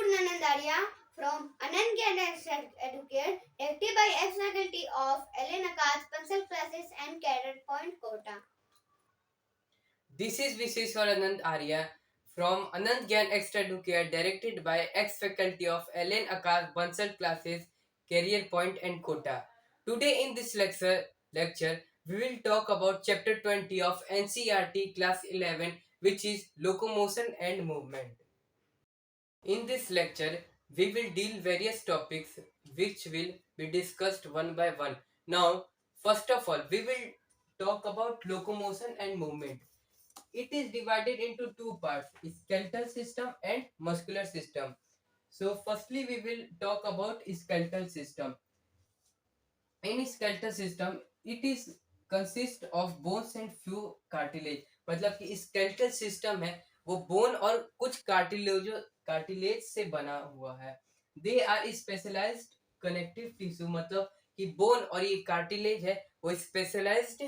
Purnanand Arya from Anand Gyan Educate, directed by ex-faculty of Ellen Akaz, Pencil Classes and Career Point, Kota. This is Visheshwar Anand Arya from Anand Gyan Extraducare, directed by ex-faculty of Ellen Akaz Bansal Classes, Career Point and Kota. Today in this lecture, we will talk about chapter 20 of NCERT class 11, which is locomotion and movement. In this lecture, we will deal various topics which will be discussed one by one. Now, first of all, we will talk about locomotion and movement. It is divided into two parts, skeletal system and muscular system. So firstly we will talk about skeletal system. In skeletal system it is consist of bones and few cartilage. मतलब कि skeletal system है वो bone और कुछ cartilage से बना हुआ है. They are specialized connective tissue. मतलब कि bone और ये cartilage है वो specialized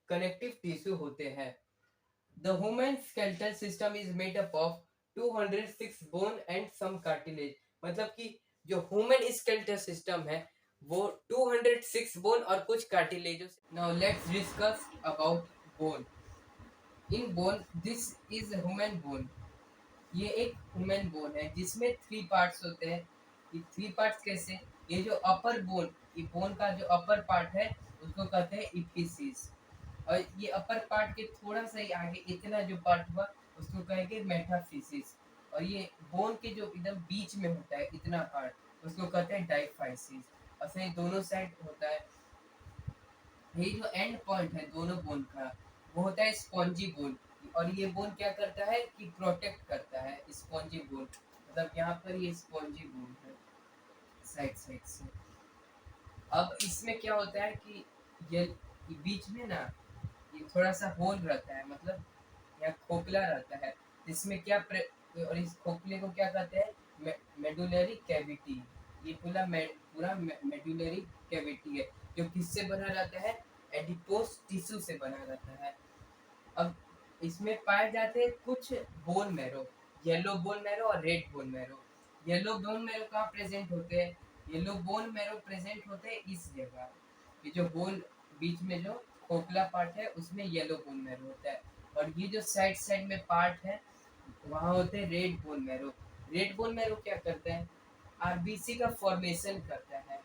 connective tissue होते हैं. The human skeletal system is made up of 206 bone and some cartilage. मतलब कि जो ह्यूमन स्केलेटल सिस्टम है वो 206 बोन और कुछ कार्टिलेजों से. Now let's discuss about bone. In bone this is human bone. ये एक ह्यूमन बोन है जिसमें थ्री पार्ट्स होते हैं. ये थ्री पार्ट्स कैसे? ये जो अपर बोन, ये बोन का जो अपर पार्ट है उसको कहते हैं इपिसिस. और ये अपर पार्ट के थोड़ा सा ही आगे इतना जो पार्ट हुआ उसको कहेंगे मेटाफिसिस. और ये बोन के जो एकदम बीच में होता है इतना पार्ट उसको कहते हैं डाइफाइसिस. और सही दोनों साइड होता है. ये जो एंड पॉइंट है दोनों बोन का वो होता है स्पॉन्जी बोन. और ये बोन क्या करता है कि प्रोटेक्ट करता है. स्पॉन्जी बोन मतलब यहाँ पर ये स्पॉन्जी बोन है साइड साइड से. अब इसमें क्या होता है कि ये बीच में ना ये थोड़ा सा होल रहता है. मतलब यहाँ खोखला रहता है जिसमें क्या और इस खोखले को क्या कहते हैं मेडुलरी कैविटी. ये पूरा मेडुलरी कैविटी है जो किससे बना रहता है? एडिपोस टिश्यू से बना रहता है. अब इसमें पाए जाते हैं कुछ bone marrow, yellow bone marrow और red bone marrow. Yellow bone marrow कहाँ प्रेजेंट होते हैं? येलो बोन मैरो प्रेजेंट होते हैं इस जगह. ये जो बोन बीच में जो खोखला पार्ट है उसमें येलो बोन मैरो होता है. और ये जो साइड साइड में पार्ट है वहाँ होते हैं red bone marrow. Red bone marrow क्या करता है? आरबीसी का फॉर्मेशन करता है.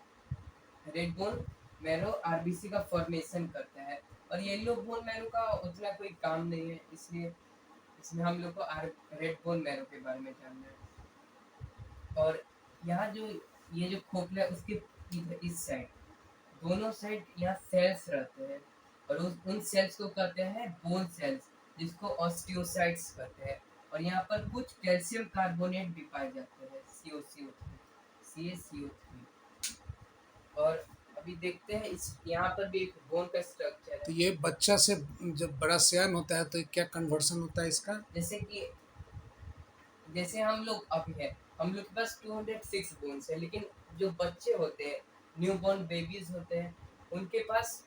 रेड बोन मैरो आरबीसी का फॉर्मेशन करता है. और येलो बोन मैरो का उतना कोई काम नहीं है, इसलिए इसमें हम लोग को रेड बोन मैरो के बारे में जानना है. और यहाँ जो ये जो खोखला है उसके इस साइड दोनों साइड यहाँ सेल्स रहते हैं. और उन सेल्स को कहते हैं बोन सेल्स जिसको ऑस्टियोसाइट्स कहते हैं. और यहाँ पर कुछ कैल्शियम कार्बोनेट भी पाए जाते हैं CaCO3. और अभी देखते हैं इस यहाँ पर भी एक बोन का स्ट्रक्चर है. तो ये बच्चा से जब बड़ा सयान होता है तो क्या कन्वर्सन होता है इसका? जैसे हम लोग अभी है हम लोग के पास 206 बोन्स है. लेकिन जो बच्चे होते हैं न्यू बॉर्न बेबीज होते हैं उनके पास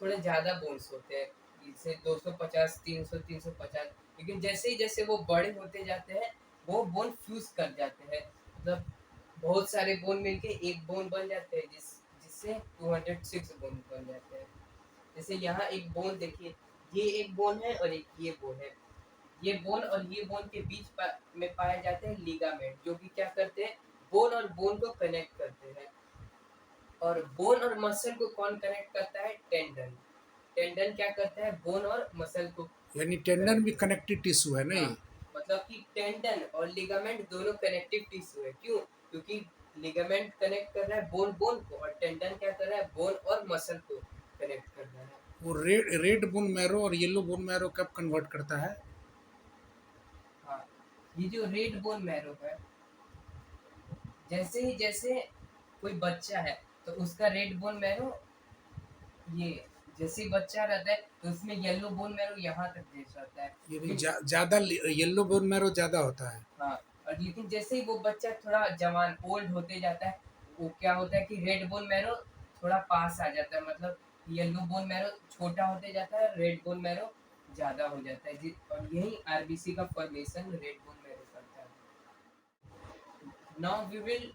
थोड़े ज़्यादा बोन्स होते हैं. जैसे 250 300 350. लेकिन जैसे वो बड़े होते जाते हैं वो बोन फ्यूज कर जाते हैं. मतलब बहुत सारे बोन मिलके एक बोन बन जाते हैं जिससे 206 बोन बन जाते हैं. जैसे यहाँ एक बोन देखिए, ये एक बोन है और एक ये बोन है. ये बोन और ये बोन के बीच में पाए जाते हैं लिगामेंट जो कि क्या करते हैं बोन और बोन को कनेक्ट करते हैं. और बोन और मसल को कौन कनेक्ट करता है? टेंडन. टेंडन क्या करता है? बोन और मसल को. यानी टेंडन भी कनेक्टिव टिश्यू है नहीं? हाँ, मतलब कि टेंडन और लिगामेंट दोनों कनेक्टिव टिश्यू है. क्यों? क्योंकि लिगामेंट कनेक्ट कर रहा है बोन को और टेंडन क्या कर रहा है? बोन और मसल को कनेक्ट कर रहा है. वो रेड बोन मैरो और येलो बोन मैरो कब कन्वर्ट करता है? हाँ, ये जो रेड बोन मैरो है जैसे कोई बच्चा है तो उसका रेड बोन मैरो ये जैसे बच्चा रहता है तो उसमें येलो बोन मैरो यहाँ तक भेज रहता है. ये ज्यादा येलो बोन मैरो ज्यादा होता है. हाँ, और लेकिन जैसे ही वो बच्चा थोड़ा जवान ओल्ड होते जाता है वो क्या होता है कि रेड बोन मैरो थोड़ा पास आ जाता है. मतलब येलो बोन मैरो छोटा होते जाता है, रेड बोन मैरो ज़्यादा हो जाता है. और यही आरबीसी का फॉर्मेशन रेड बोन मैरो करता है. Now we will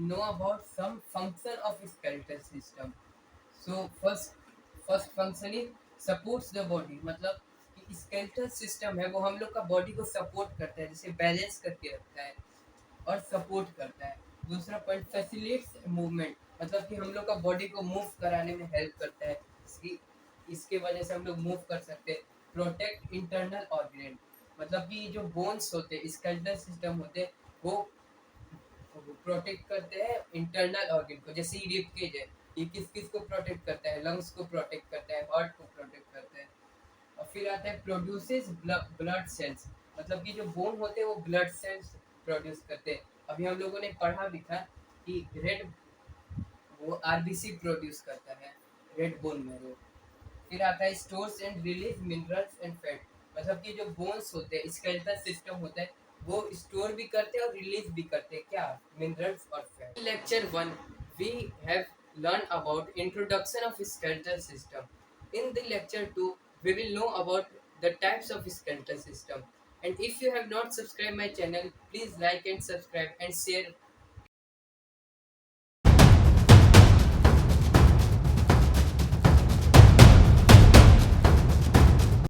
know about some function of skeletal system. So first function is supports the body, मतलब कि skeletal system है वो हम लोग का बॉडी को सपोर्ट करता है, जैसे बैलेंस करके रखता है और सपोर्ट करता है. दूसरा पॉइंट फैसिलिटेट्स मूवमेंट, मतलब कि हम लोग का बॉडी को मूव कराने में हेल्प करता है, इसके वजह से हम लोग मूव कर सकते हैं. प्रोटेक्ट इंटरनल ऑर्गन, मतलब कि जो बोन्स होते हैं स्केलेटल सिस्टम होते हैं वो प्रोटेक्ट करते हैं इंटरनल ऑर्गन को, जैसे ये रिब केज है, ये किस किस को प्रोटेक्ट करता है, लंग्स को प्रोटेक्ट करता है, हार्ट को प्रोटेक्ट करता है. और फिर आता है प्रोड्यूसेस ब्लड सेल्स, मतलब कि जो बोन होते हैं वो ब्लड सेल्स प्रोड्यूस करते हैं. अभी हम लोगों ने पढ़ा भी था कि रेड वो आरबीसी प्रोड्यूस करता है रेड बोन में वो. फिर आता है stores and release minerals and fat, मतलब कि जो बोन्स होते हैं स्केलेटल सिस्टम होता है वो स्टोर भी करते हैं और रिलीज भी करते हैं क्या, मिनरल्स और fat. Lecture 1 we have learn about introduction of skeletal system. In the lecture 2 we will know about the types of skeletal system. And if you have not subscribed my channel, please like and subscribe and share